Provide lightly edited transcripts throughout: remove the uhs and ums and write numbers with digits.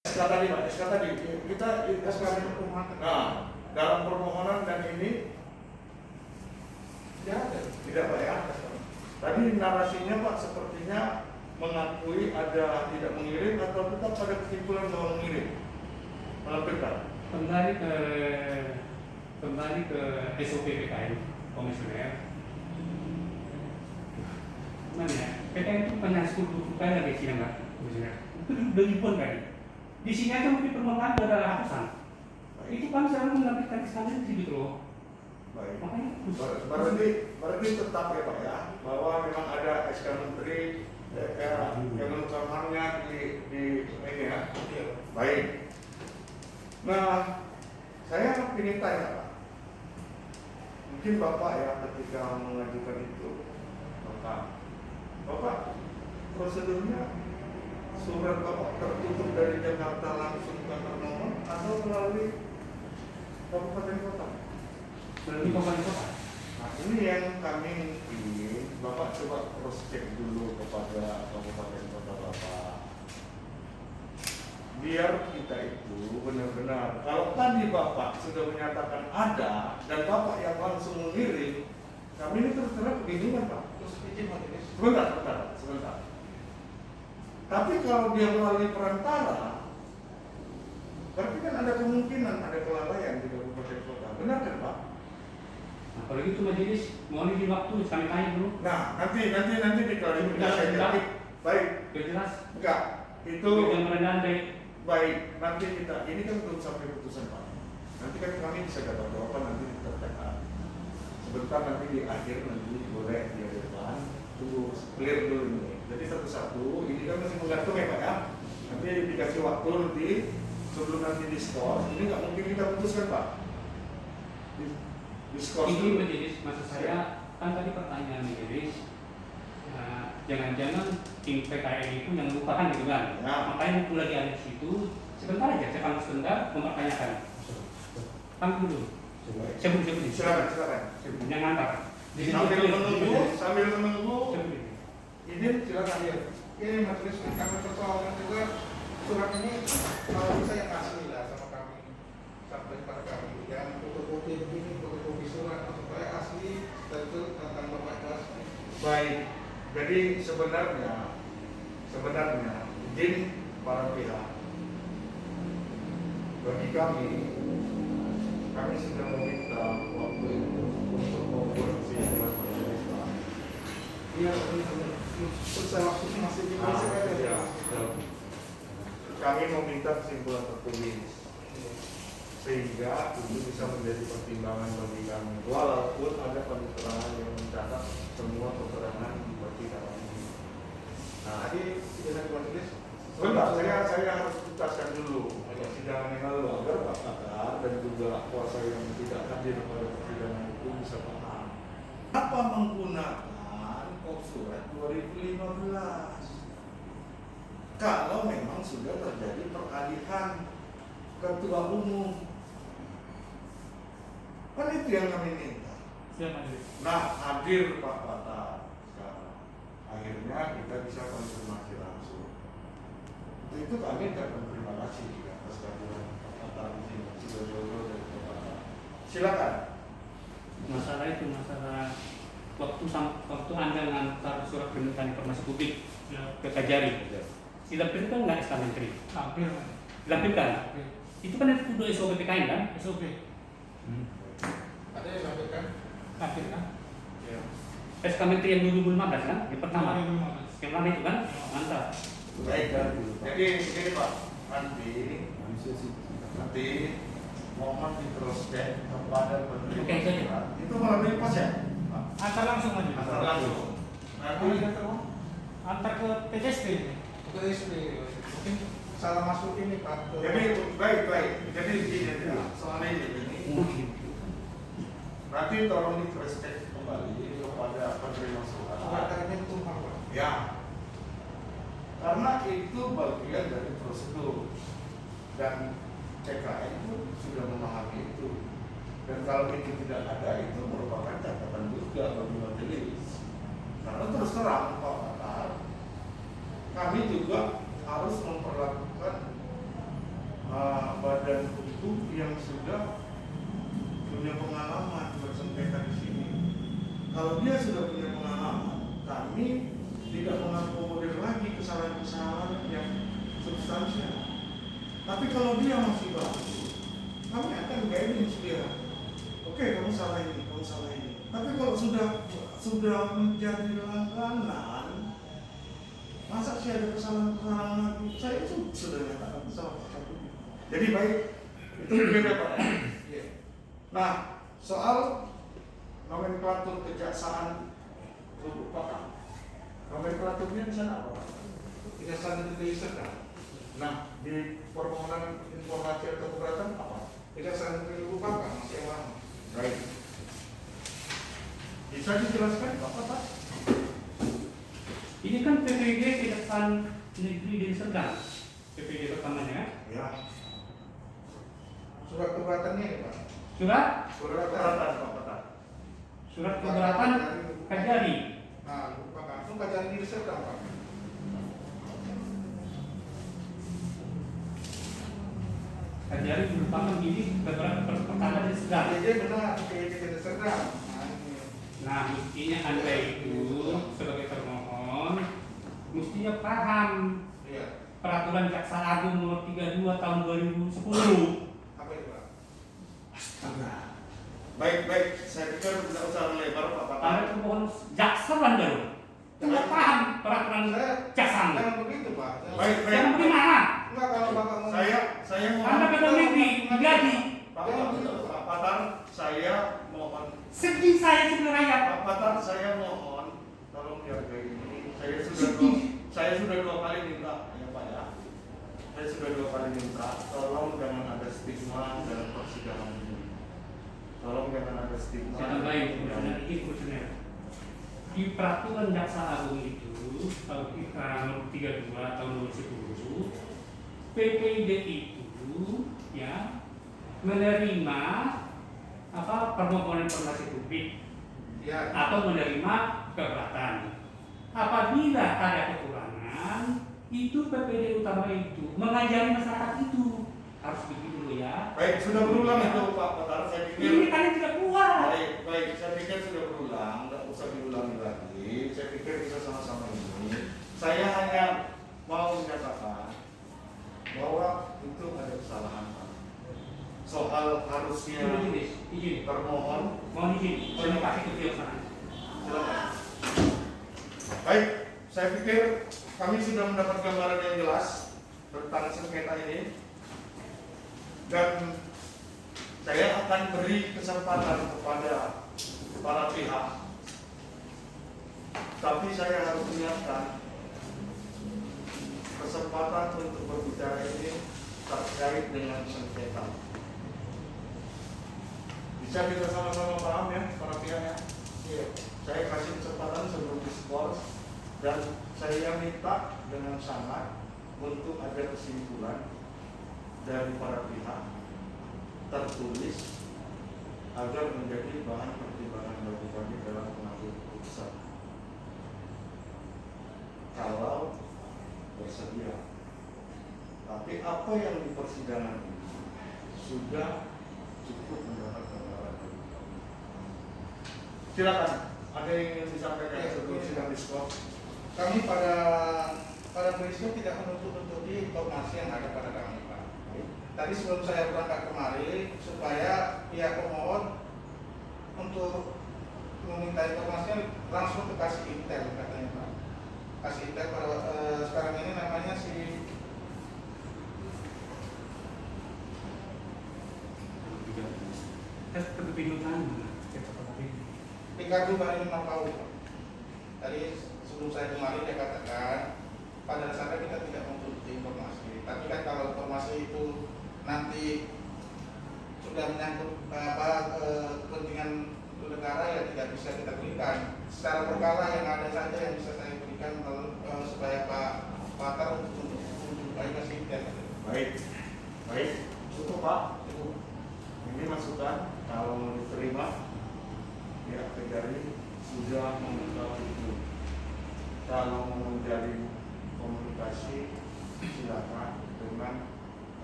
SK tadi Pak, SK tadi kita SK permohonan. Nah, dalam permohonan dan ini tidak Pak ya. Tadi narasinya Pak sepertinya mengakui ada tidak mengirim atau tetap pada kesimpulan bahwa mengirim, melampirkan. Kembali ke SOP PKN komisioner. Mana ya? PKN itu punya 10 kali lagi sih enggak, komisioner. Itu udah ribuan kali. Di sini aja mungkin permohonan ada ratusan. Itu kan selalu mengajukan kesalahan gitu loh. Baik. Makanya berarti tetap ya Pak ya bahwa memang ada SK Menteri yang menutupkannya di ini ya. Baik. Nah, saya ingin tanya Pak. Mungkin Bapak ya ketika mengajukan itu, Bapak prosedurnya surat Bapak tertutup dari Jakarta langsung ke kantor nomor atau melalui kabupaten kota? melalui kabupaten kota. Nah, ini yang kami ingin Bapak coba cross check dulu kepada kabupaten kota Bapak. Biar kita itu benar-benar, kalau tadi Bapak sudah menyatakan ada dan Bapak yang langsung mengirim, kami ini terus terang kebingungan Pak. Sebentar. Tapi kalau dia melalui perantara, berarti kan ada kemungkinan ada kelalaian di kabupaten kota. Benar kan Pak? Nah, kalau gitu majelis mohon izin waktu kami tanya dulu. Nah, nanti diklarifikasi aja. Baik. Biar jelas. Enggak. Itu yang merendah baik. Baik, nanti kita, ini kan belum sampai putusan Pak. Nanti kan kami bisa dapat jawaban nanti di TPA. Sebentar nanti di akhir nanti boleh di depan. Tunggu clear dulu ini. Jadi satu-satu, ini kan masih menggantung ya Pak ya. Nanti dikasih waktu nanti sebelum nanti diskors. Ini nggak mungkin kita putuskan Pak. Diskors ini dulu. majelis maksud saya kan tadi pertanyaan majelis. Jangan-jangan tim PKN itu yang melupakan gitu kan? Ya. Makanya pula di aneks itu sebentar aja, saya panggil sebentar mempertanyakan. Panggil dulu. Sebut. Silakan. Yang ngantar. Sambil menunggu. Izin silakan ya. Ini majelis kami persoalkan juga surat ini kalau bisa yang asli lah sama kami sampai pada kami yang fotokopi begini fotokopi surat supaya asli betul tentang bapak asli. Baik. Jadi sebenarnya izin para pihak bagi kami sudah meminta waktu itu untuk mengoperasi surat majelis Pak. Iya, selesai waktu masih di Ya. Kami meminta kesimpulan tertulis sehingga itu bisa menjadi pertimbangan bagi kami walaupun ada keterangan yang mencatat semua keterangan di persidangan ini. Nah, tadi tidak majelis. sebentar, saya harus tuntaskan dulu persidangan yang lalu agar Pak Pakar dan juga kuasa yang tidak hadir pada persidangan itu bisa paham. Apa menggunakan kop surat 2015? Kalau memang sudah terjadi peralihan ketua umum, kan itu yang kami minta. Nah, hadir Pak Pakar sekarang. Akhirnya kita bisa konfirmasi langsung. Untuk itu kami ucapkan terima kasih atas kehadiran Pak Pakar di sini. Dan Pak Pakar. Silakan. Masalah waktu Anda mengantar surat permintaan informasi publik ke Kajari. Dilampirkan nggak SK Menteri? Dilampirkan. Itu kan itu udah SOP PKN kan? SOP. Ada yang lampirkan? Lampirkan. Ya. SK Menteri yang 2015 kan? Yang pertama. Yang lama itu kan? Mantap. Baik kan. Jadi begini Pak, nanti mohon di cross check kepada penerima. Oke, saja. Itu melalui pos ya? Antar langsung aja. Antar langsung. Nanti Antar ke PSP. Ke PSP. Mungkin salah masuk ini Pak. jadi baik. Jadi begini soal ini. Nanti tolong di cross check kembali kepada penerima surat. Suratnya itu apa? Ya. Karena itu bagian dari prosedur dan PKN pun sudah memahami itu. Dan kalau itu tidak ada, itu merupakan catatan juga bagi majelis. Karena terus terang Pak Pakar, kami juga harus memperlakukan yang sudah punya pengalaman bersengketa di sini. Kalau dia sudah punya pengalaman, kami tidak mengakomodir lagi kesalahan-kesalahan yang substansial. Tapi kalau dia masih baru, kami akan guidance dia. Oke, kamu salah ini, kamu salah ini. Tapi kalau sudah menjadi langganan, masa sih ada kesalahan-kesalahan lagi? Saya itu sudah nyatakan salah satu. Jadi baik, itu beda Pak. Nah, soal nomenklatur kejaksaan Lubuk Pakam. Nomenklaturnya di sana apa Pak? Kejaksaan Negeri Serdang. Nah, di permohonan informasi atau keberatan apa? Kejaksaan Negeri Lubuk Pakam masih yang lama. Baik. Bisa dijelaskan Pak? Ini kan PPD Kejaksaan Negeri Deli Serdang, PPD pertamanya. Ya. Surat keberatannya ya Pak. Surat Keberatan Pak. Surat keberatan Kajari. Nah, Lubuk Pakam itu Kajari Deli Serdang Pak. Kajari merupakan ini keberatan pertama Deli Serdang. Jadi benar PPD Deli Serdang. Nah, ini. Nah, mestinya Anda itu sebagai termohon mestinya paham Iya. Peraturan Jaksa Agung Nomor 32 Tahun 2010. Apa itu Pak? Astaga. Baik, saya pikir tidak usah melebar Pak. Anda termohon jaksa Anda loh. Tidak paham peraturan jaksa. Jangan begitu Pak. Baik. Jangan bagaimana? Enggak kalau Bapak mau. Saya mohon. Anda pegang negeri, digaji. Pak Patar, saya mohon. Sedih saya sebagai rakyat. Pak Patar, saya mohon. Tolong dihargai ini. Saya sudah dua kali minta ya Pak ya. Saya sudah dua kali minta. Tolong jangan ada stigma dalam persidangan ini. Tolong jangan ada stigma. Saya tambahin urusannya ini urusannya. Di peraturan Jaksa Agung itu tahun nomor 32 tahun 2010 PPD itu ya menerima permohonan informasi publik Ya. atau menerima keberatan. Apabila ada kekurangan, itu PPD utama itu mengajari masyarakat itu harus begitu dulu ya. Baik, sudah berulang itu Pak Patar. Saya pikir. Ini kalian tidak kuat. Baik, saya pikir sudah berulang, tidak usah diulangi lagi. Saya pikir bisa sama-sama ini. Saya hanya mau menyatakan bahwa itu ada kesalahan Pak. Soal harusnya Izin. termohon. Mohon izin. Saya kasih ke beliau sana. Silakan. Baik, saya pikir kami sudah mendapat gambaran yang jelas tentang sengketa ini. Dan saya akan beri kesempatan kepada para pihak. Tapi saya harus menyiapkan kesempatan untuk berbicara ini terkait dengan sengketa. Bisa kita sama-sama paham ya para pihak ya? Iya. Saya kasih kesempatan sebelum diskors dan saya minta dengan sangat untuk ada kesimpulan dari para pihak tertulis agar menjadi bahan pertimbangan bagi kami dalam mengambil keputusan. Kalau bersedia. Tapi apa yang di persidangan ini sudah cukup mendapat gambaran dari kami. Silakan. Ada yang ingin disampaikan sebelum sidang diskors? Kami pada prinsip tidak menutup-nutupi informasi yang ada pada kami Pak. Tadi sebelum saya berangkat kemari supaya pihak pemohon untuk meminta informasinya langsung ke kasih intel katanya Pak. Kasih intel pada sekarang ini namanya si Ricardo Barino Marpau. Tadi sebelum saya kemarin dia katakan pada dasarnya kita tidak menutup informasi. Tapi kan kalau informasi itu nanti sudah menyangkut kepentingan untuk negara ya tidak bisa kita berikan. Secara berkala yang ada saja yang bisa saya berikan supaya Pak Pakar untuk kasih intel. Baik, cukup Pak. Ini masukan kalau mau diterima ya Kejari sudah membuka itu. Kalau mau menjadi komunikasi silakan dengan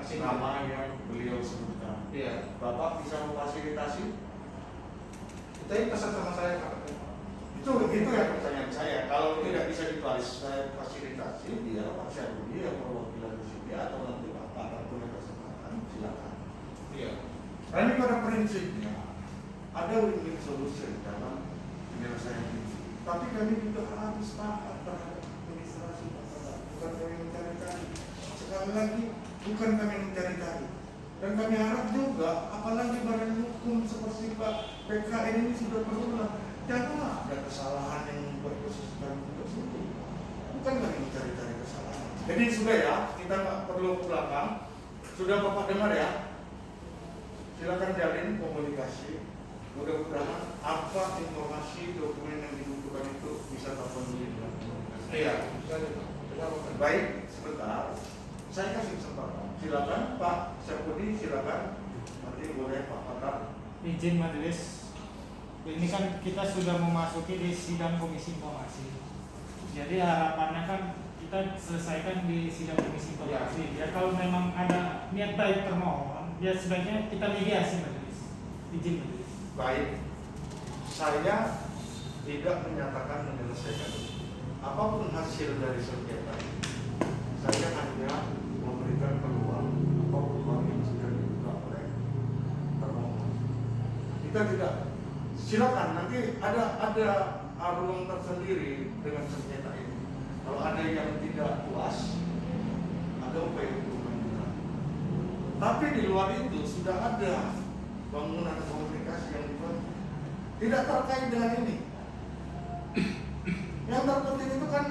Masih nama yang beliau sebutkan. Iya. Bapak bisa memfasilitasi? Itu yang pesan sama saya Pak. Itu yang pertanyaan saya. Kalau tidak bisa difasilitasi, dia Pak Syarudi yang perwakilan di sini atau nanti Bapak akan punya kesempatan, silakan. Iya. Karena pada prinsipnya ada win-win solution dalam penyelesaian ini. Tapi kami juga harus taat terhadap administrasi masyarakat. Bukan kami mencari-cari. Sekali lagi, bukan kami mencari-cari. Dan kami harap juga, apalagi badan hukum seperti Pak PKN ini sudah berulang. Janganlah ada kesalahan yang membuat proses kami tidak betul. Bukan kami mencari-cari kesalahan. Jadi sudah ya, kita nggak perlu ke belakang. Sudah Bapak dengar ya? Silakan jalin komunikasi. Mudah-mudahan apa informasi dokumen yang dibutuhkan itu bisa terpenuhi dalam komunikasi. Iya. Baik, sebentar. Saya kasih kesempatan. Silakan Pak Syarudi, silakan. Nanti boleh Pak Pakar. Izin majelis, ini kan kita sudah memasuki di sidang komisi informasi. Jadi harapannya kan kita selesaikan di sidang komisi informasi. Ya kalau memang ada niat baik termohon, ya sebaiknya kita mediasi majelis. Izin majelis. Baik, saya tidak menyatakan menyelesaikan apapun hasil dari sengketa. Saya hanya memberikan peluang apapun yang sudah dibuka oleh termohon. Kita tidak, silakan nanti ada ruang tersendiri dengan sengketa ini. Kalau ada yang tidak puas, ada upaya hukum lanjutan. Tapi di luar itu sudah ada bangunan komunikasi yang dibangun tidak terkait dengan ini. Yang terpenting itu kan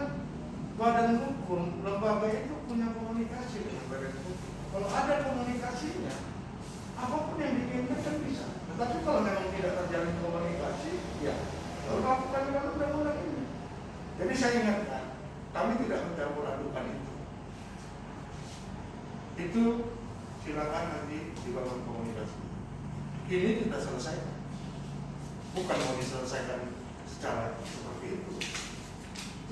badan hukum, lembaga itu punya komunikasi dengan badan hukum. Kalau ada komunikasinya, apapun yang diinginkan kan bisa. Tetapi kalau memang tidak terjalin komunikasi, ya lalu lakukan dengan undang-undang ini. Jadi saya ingatkan, kami tidak mencampur adukan itu. Itu silakan nanti dibangun komunikasi. Ini kita selesaikan. Bukan mau diselesaikan secara seperti itu.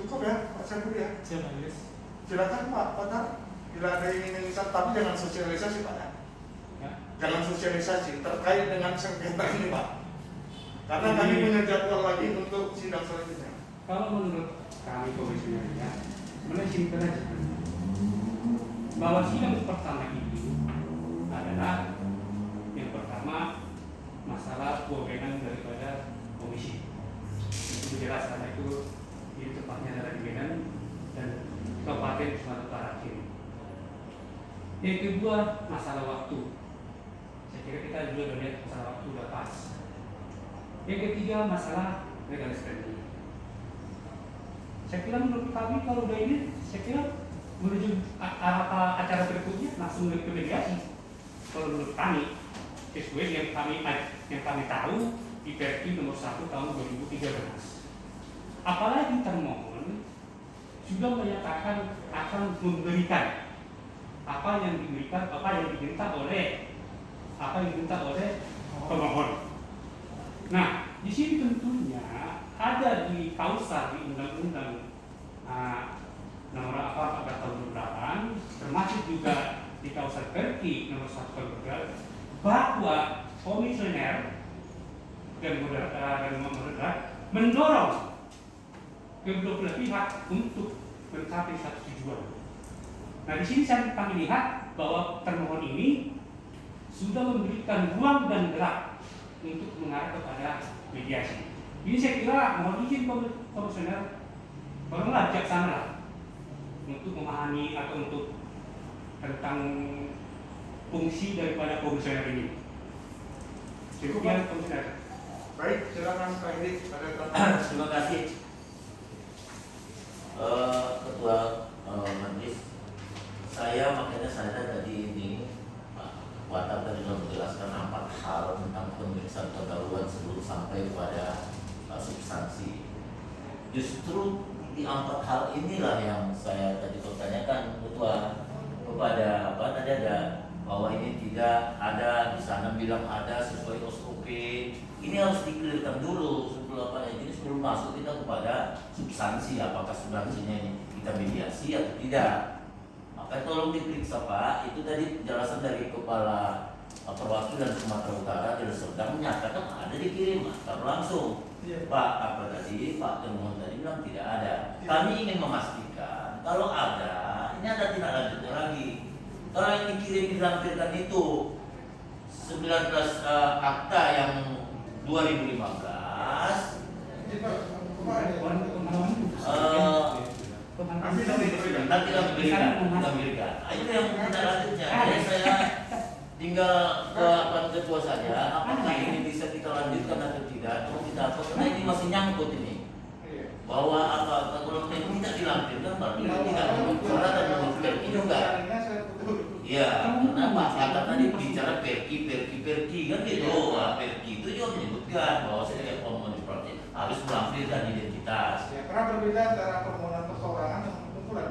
Cukup ya Pak Syarudi ya? Siap majelis. Silakan Pak Pakar. Bila ada yang ingin tapi jangan sosialisasi Pak ya. Ya. Jangan sosialisasi terkait dengan sengketa ini Pak. Karena kami punya jadwal lagi untuk sidang selanjutnya. Kalau menurut kami komisionernya, sebenarnya simpel aja. Bahwa sidang pertama ini adalah yang pertama masalah wewenang daripada komisi. Itu jelas karena itu tepatnya adalah di Medan dan Kabupaten Sumatera Utara ini. Yang kedua masalah waktu. Saya kira kita juga sudah lihat masalah waktu sudah pas. Yang ketiga masalah legal standing. Saya kira menurut kami kalau udah ini, saya kira menuju acara berikutnya langsung ke mediasi. Kalau menurut kami sesuai yang kami tahu di Perpres nomor 1 tahun 2013. Apalagi termohon sudah menyatakan akan memberikan apa yang diminta oleh pemohon. Nah, di sini tentunya ada di klausa di undang-undang nomor 4 tahun 2008, termasuk juga di klausa Perpres nomor 1 tahun 2012 bahwa komisioner dan moderat mendorong kedua belah pihak untuk mencapai satu tujuan. Nah, di sini kami lihat bahwa termohon ini sudah memberikan ruang dan gerak untuk mengarah kepada mediasi. Ini saya kira mohon izin komisioner, tolonglah bijaksana untuk memahami atau untuk tentang fungsi daripada komisioner ini. Sekian komisioner. Baik, silakan Pak Edi, ada Terima kasih Ketua Majelis. Makanya saya tadi ini Pak Watab tadi sudah menjelaskan 4 hal tentang pemeriksaan pendahuluan sebelum sampai pada substansi. Justru di 4 hal inilah yang saya tadi pertanyakan Ketua kepada tadi ada bahwa ini tidak ada, di sana bilang ada sesuai SOP. Ini harus dikelirkan dulu sebelum masuk kita kepada substansi, apakah substansinya ini kita mediasi atau tidak. tolong diperiksa Pak. Itu tadi penjelasan dari Kepala Perwakilan Sumatera Utara di Serdang menyatakan ada dikirim antar langsung. Iya. Pak apa tadi? Pak Termohon tadi bilang tidak ada. Kami ingin memastikan kalau ada, ini ada tindak lanjutnya lagi. Kalau yang dikirim dilampirkan itu 19 akta yang 2015. Jadi Pak, kemarin Nanti diberikan. Nanti kami berikan. Itu yang tindak lanjutnya. Jadi saya tinggal ke Pak Ketua saja. Apakah ini bisa kita lanjutkan atau tidak? Kalau kita apa? Karena ini masih nyangkut ini. Iya. Bahwa kalau ini tidak dilampirkan berarti tidak salah dan menurut perki juga. Iya. Kenapa? Kata tadi bicara perki kan gitu. Nah, perki itu juga menyebutkan bahwa setiap pemohon proyek harus melampirkan identitas. Ya, karena berbeda antara permohonan perseorangan dan kumpulan.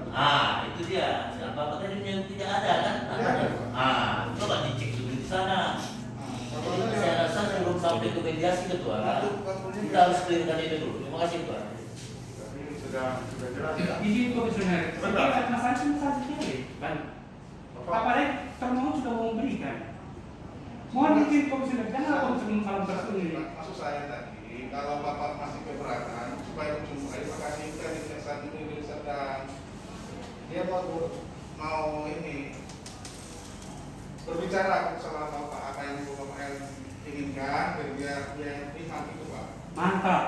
Itu dia. Bapak tadi yang tidak ada kan? Coba dicek dulu di sana. Saya rasa sebelum sampai ke mediasi Ketua, kita harus clearkan itu dulu. Terima kasih Ketua. Tapi sudah jelas ya. Izin komisioner, saya masalah sepele, Bang. Apa termohon sudah mau memberikan? Mohon izin komisioner, jangan komisioner salam tersendiri. Maksud saya tadi, kalau Bapak masih keberatan, supaya menjumpai, maka kita diperiksa dulu di Serdang. Dia mau ini berbicara soal Bapak apa yang Bapak inginkan, biar dia pihak itu Pak. Mantap.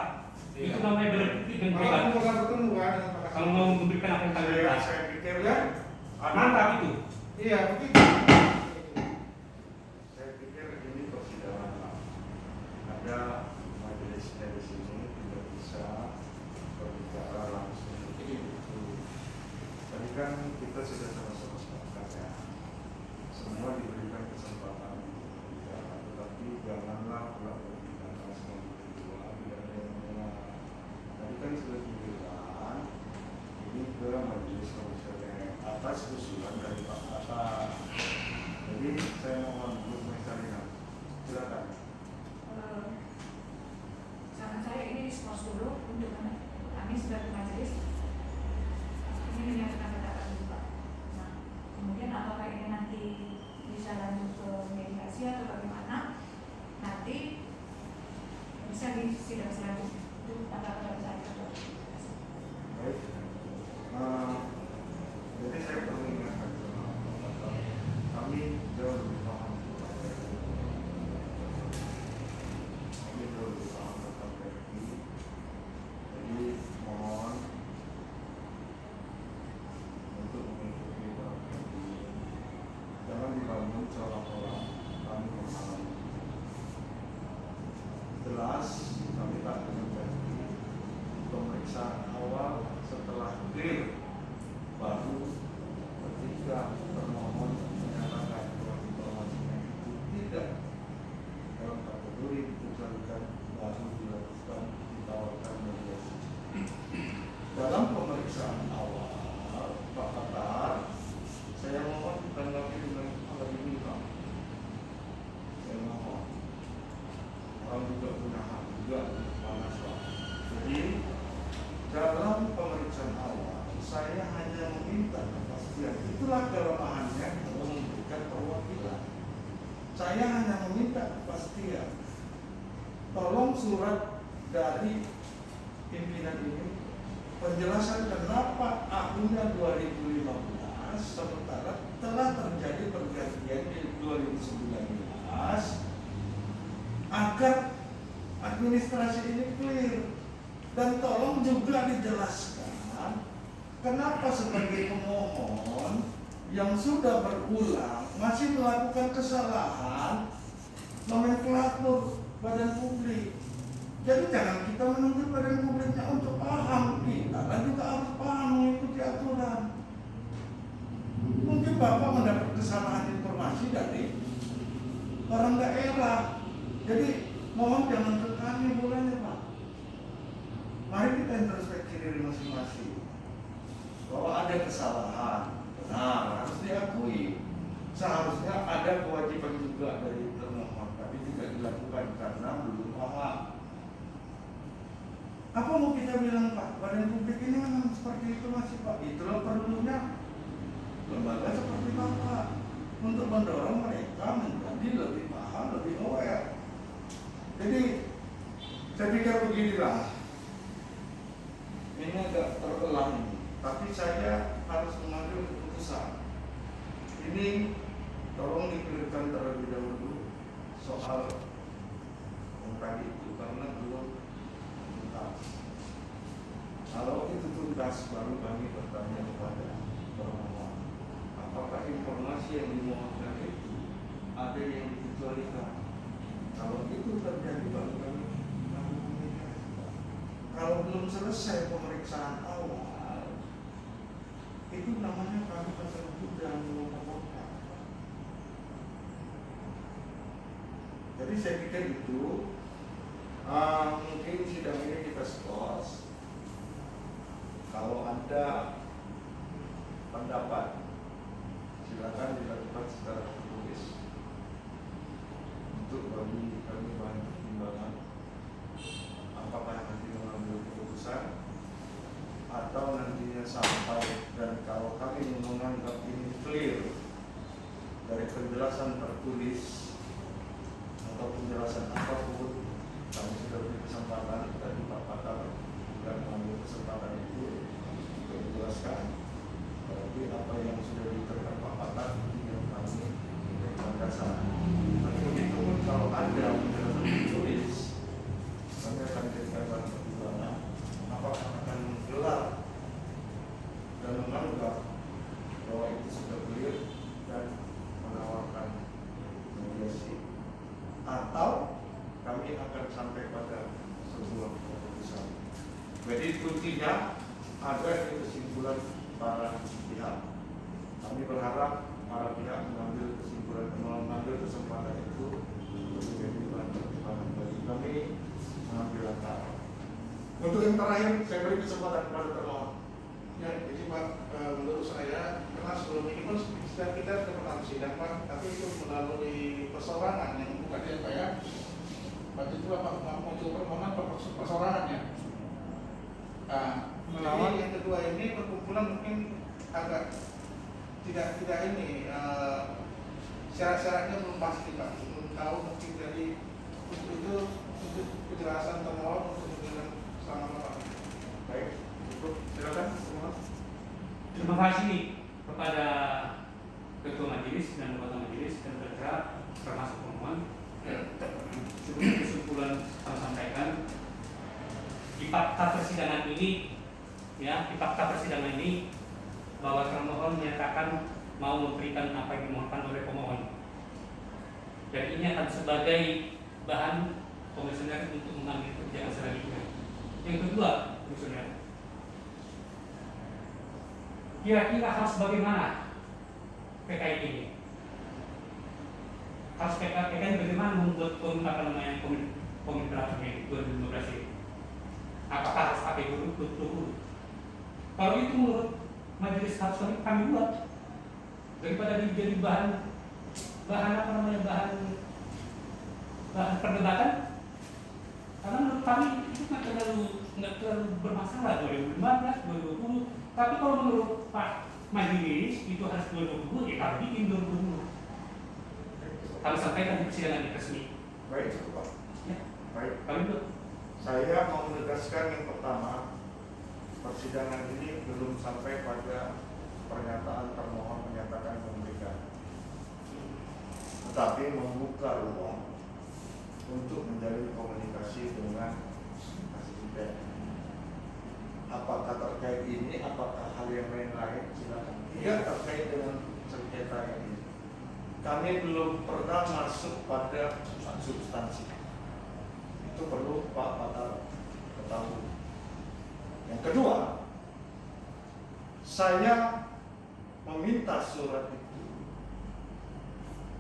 Itu namanya berarti dan Kalau hebat. bukan bertemu kan dengan Pak. Kalau mau memberikan apa yang kalian minta. Saya pikir ya. Mantap itu. Iya, begitu. Saya pikir ini persidangan. Ada majelisnya di sini tidak bisa berbicara langsung begitu. Tadi kan kita sudah sama-sama sepakat ya. Semua diberikan kesempatan untuk berbicara, tetapi janganlah pula berbicara langsung berdua. Tidak ada yang mendengar. Tadi kan sudah dibilang ini ke majelis komisioner atas usulan dari Pak Hatta. Jadi saya mohon Bu Mesalina, silakan. Saran saya ini diskors dulu untuk kami sebagai majelis ini menyatakan pendapat dulu Pak. Nah, kemudian apakah ini nanti bisa lanjut ke mediasi atau bagaimana? Nanti bisa di sidang selanjutnya. Itu tanggapan saya. Baik. Jadi saya perlu ingatkan kami jauh lebih paham. Kami jauh lebih paham tentang PRI. Jadi mohon untuk mengikuti PRI. Jangan dibangun seolah-olah kami menghalangi. Jelas kami tak dengan PRI. Pemeriksaan awal setelah clear baru ketika termohon menyatakan bahwa informasinya itu tidak dalam kategori dikecualikan baru dilakukan ditawarkan mediasi. Dalam pemeriksaan awal Pak Katar, saya mohon ditanggapi dengan hal ini Pak. Saya mohon orang juga punya hak juga panas Pak. Jadi dalam pemeriksaan awal saya hanya meminta kepastian. Itulah kelemahannya kalau memberikan perwakilan. Saya hanya meminta kepastian. Tolong surat dari pimpinan ini penjelasan kenapa akunnya 2015 sementara telah terjadi pergantian di 2019 agar administrasi ini clear. Dan tolong juga dijelaskan kenapa sebagai pemohon yang sudah berulang masih melakukan kesalahan nomenklatur badan publik. Jadi jangan kita menuntut badan publiknya untuk paham, kita kan juga harus paham mengikuti aturan. Mungkin Bapak mendapat kesalahan informasi dari orang daerah. Jadi mohon jangan ke kami bolehnya Pak. Mari kita introspeksi diri masing-masing bahwa ada kesalahan, benar harus diakui. Seharusnya ada kewajiban juga dari termohon, tapi tidak dilakukan karena belum paham. Apa mau kita bilang Pak? Badan publik ini memang seperti itu masih Pak. Itulah perlunya lembaga seperti Bapak untuk mendorong mereka menjadi lebih paham, lebih aware. Jadi saya pikir beginilah, ini agak terulang, tapi saya harus mengambil keputusan. Ini tolong dikliarkan terlebih dahulu soal yang tadi itu karena belum tuntas. Kalau itu tuntas baru kami bertanya kepada pemohon, apakah informasi yang dimohonkan itu ada yang dikecualikan? Kalau itu terjadi baru kami menghubungi. Kalau belum selesai pemeriksaan awal, itu namanya kami tersebut dan melaporkan. Jadi saya pikir itu mungkin sidang ini kita skors. Kalau ada pendapat, silakan dilakukan secara tertulis untuk bagi kami bahan pertimbangan. Apakah nanti mengambil keputusan atau nantinya sampai, dan kalau kami menganggap ini clear dari penjelasan tertulis atau penjelasan apapun, kami sudah beri kesempatan tadi Pak Pakar dan mengambil kesempatan itu untuk menjelaskan. Tapi apa yang sudah diterangkan Pak Pakar itu yang kami berikan dasar. Tapi begitu pun kalau ada penjelasan tertulis, kami akan jadikan bahan pertimbangan apakah akan menggelar dan menganggap bahwa itu sudah clear dan menawarkan mediasi, atau kami akan sampai pada sebuah keputusan. Jadi kuncinya ada di kesimpulan para pihak. Kami berharap para pihak mengambil kesimpulan, mengambil kesempatan itu untuk menjadi bahan pertimbangan bagi kami mengambil langkah. Untuk yang terakhir, saya beri kesempatan kepada termohon. Ya, jadi Pak, menurut saya, karena sebelum ini pun sudah kita ketemu sidang Pak, tapi itu melalui persorangan yang bukan dia Pak ya. Waktu itu Bapak muncul permohonan persorangannya. Nah, Melawan. jadi yang kedua ini perkumpulan mungkin agak tidak ini syarat-syaratnya belum pasti Pak, belum tahu mungkin jadi untuk itu untuk penjelasan termohon untuk menjelaskan selama Pak. Baik, cukup. Silakan semua. Terima kasih kepada Ketua Majelis dan Anggota Majelis dan terkait termasuk pemohon. Sebelum kesimpulan kami sampaikan di fakta persidangan ini, ya, di fakta persidangan ini bahwa termohon menyatakan mau memberikan apa yang dimohonkan oleh pemohon. Dan ini akan sebagai bahan komisioner untuk mengambil kebijakan selanjutnya. Yang kedua, komisioner, kira-kira harus bagaimana PKI ini? Harus PKI bagaimana membuat komit terakhir 2015 ini? Apakah harus pakai huruf? Kalau itu menurut majelis harus kami buat daripada jadi bahan perdebatan, karena menurut kami itu nggak terlalu bermasalah 2015, 2020. Tapi kalau menurut Pak Majelis itu harus 2020, ya kami bikin 2020. Kami sampaikan di persidangan resmi. Baik, cukup Pak. Ya, Baik. kami buat. Saya mau menegaskan yang pertama, persidangan ini belum sampai pada pernyataan termohon menyatakan memberikan, tetapi membuka ruang untuk menjalin komunikasi dengan asisten. Apakah terkait ini, apakah hal yang lain-lain, silakan. Tidak terkait dengan sengketa ini. Kami belum pernah masuk pada substansi. Itu perlu Pak Pakar ketahui. Yang kedua, saya meminta surat itu.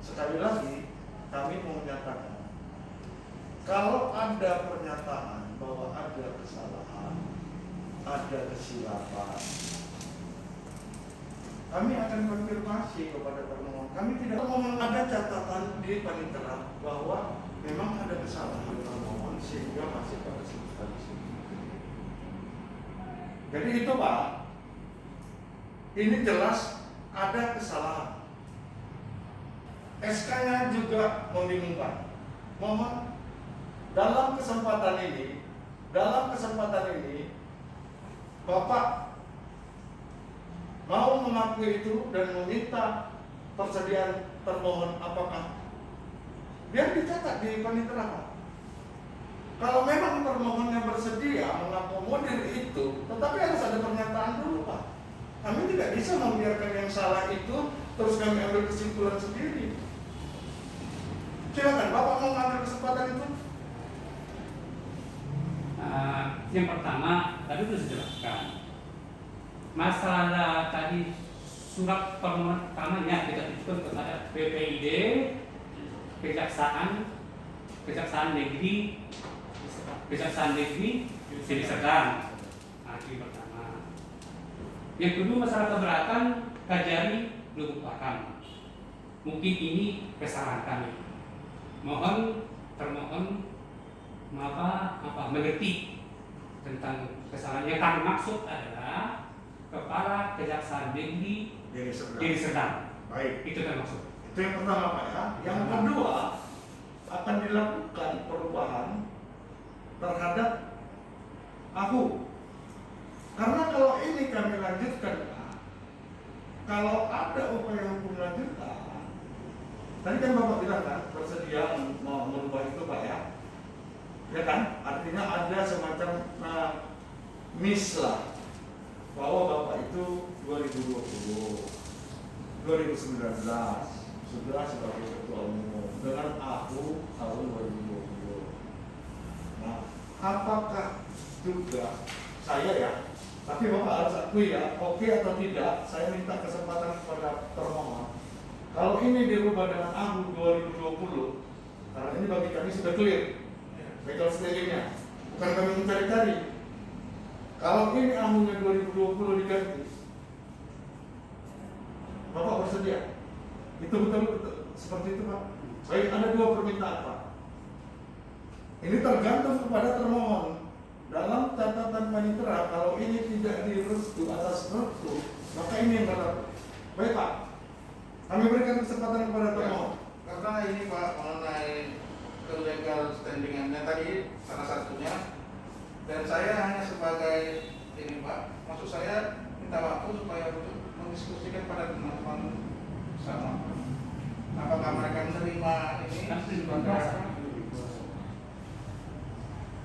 Sekali lagi, kami mau menyatakan, kalau ada pernyataan bahwa ada kesalahan, ada kesilapan, kami akan konfirmasi kepada termohon. Kami tidak mau ada catatan di panitera bahwa memang ada kesalahan termohon sehingga masih pada substansi. Jadi itu Pak, ini jelas ada kesalahan. SK-nya juga membingungkan. Mohon dalam kesempatan ini Bapak mau mengakui itu dan meminta persediaan termohon apakah biar dicatat di panitera. Kalau memang termohonnya bersedia mengakomodir itu, tetapi harus ada pernyataan dulu, Pak. Kami tidak bisa membiarkan yang salah itu terus kami ambil kesimpulan sendiri. Silakan, Bapak mau mengambil kesempatan itu? Yang pertama, tadi sudah dijelaskan. Masalah tadi surat permohonan pertamanya kita tujukan kepada BPID, Kejaksaan Negeri Deli Serdang. Itu yang pertama. Yang kedua, masalah keberatan Kajari Lubuk Pakam. Mungkin ini kesalahan kami. Mohon termohon mengerti tentang kesalahan. Yang kami maksud adalah Kepala Kejaksaan Negeri Deli Serdang. Baik. Itu yang maksud. Itu yang pertama, Pak ya. Yang kedua, akan dilakukan perubahan terhadap aku. Karena kalau ini kami lanjutkan, Pak, kalau ada upaya hukum lanjutan, tadi kan Bapak bilang kan bersedia mau merubah itu, Pak ya. Ya kan? Artinya ada semacam miss lah bahwa Bapak itu 2020, 2019 sudah sebagai ketua umum dengan aku tahun 2020. Nah, apakah juga saya ya, tapi Bapak harus akui ya, oke atau tidak, saya minta kesempatan kepada termohon. Kalau ini dirubah dengan aku 2020, karena ini bagi kami sudah clear, legal standingnya, bukan kami mencari-cari. Kalau ini ahunya 2020 diganti, Bapak bersedia? Itu betul seperti itu, Pak. Baik, ada dua permintaan, Pak. Ini tergantung kepada termohon. Dalam catatan panitera, kalau ini tidak direstu atas restu, maka ini yang berlaku. Baik, Pak. Kami berikan kesempatan kepada termohon. Karena ini Pak mengenai legal standingannya tadi salah satunya, dan saya hanya sebagai ini Pak, maksud saya minta waktu supaya untuk mendiskusikan pada teman-teman sama apakah mereka menerima ini sebagai.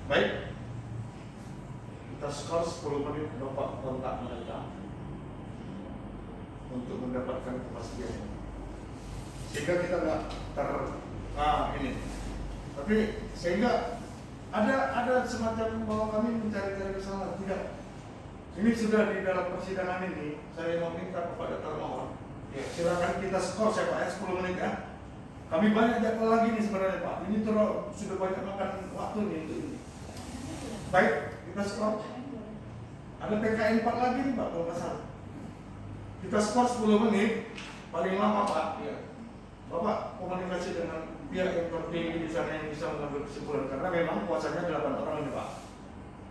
Baik, kita skor 10 menit. Bapak kontak mereka untuk mendapatkan kepastian, sehingga kita nggak ini. Tapi sehingga ada semacam bahwa kami mencari-cari kesalahan. Tidak. Ini sudah di dalam persidangan ini. Saya mau minta kepada termohon. Ya, silakan kita skor ya Pak ya, 10 menit ya. Kami banyak jadwal lagi nih sebenarnya Pak. Ini sudah banyak makan waktu nih untuk ini. Baik, kita skor. Ada PKN 4 lagi nih Pak kalau nggak salah. Kita skor 10 menit, paling lama Pak. Ya. Bapak komunikasi dengan pihak yang tertinggi di sana yang bisa mengambil kesimpulan, karena memang kuasanya 8 orang ini Pak.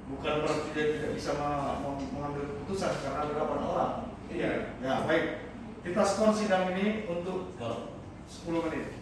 Bukan berarti dia tidak bisa mengambil keputusan karena ada 8 orang. Iya. Ya baik. Kita skor sidang ini untuk 10 menit.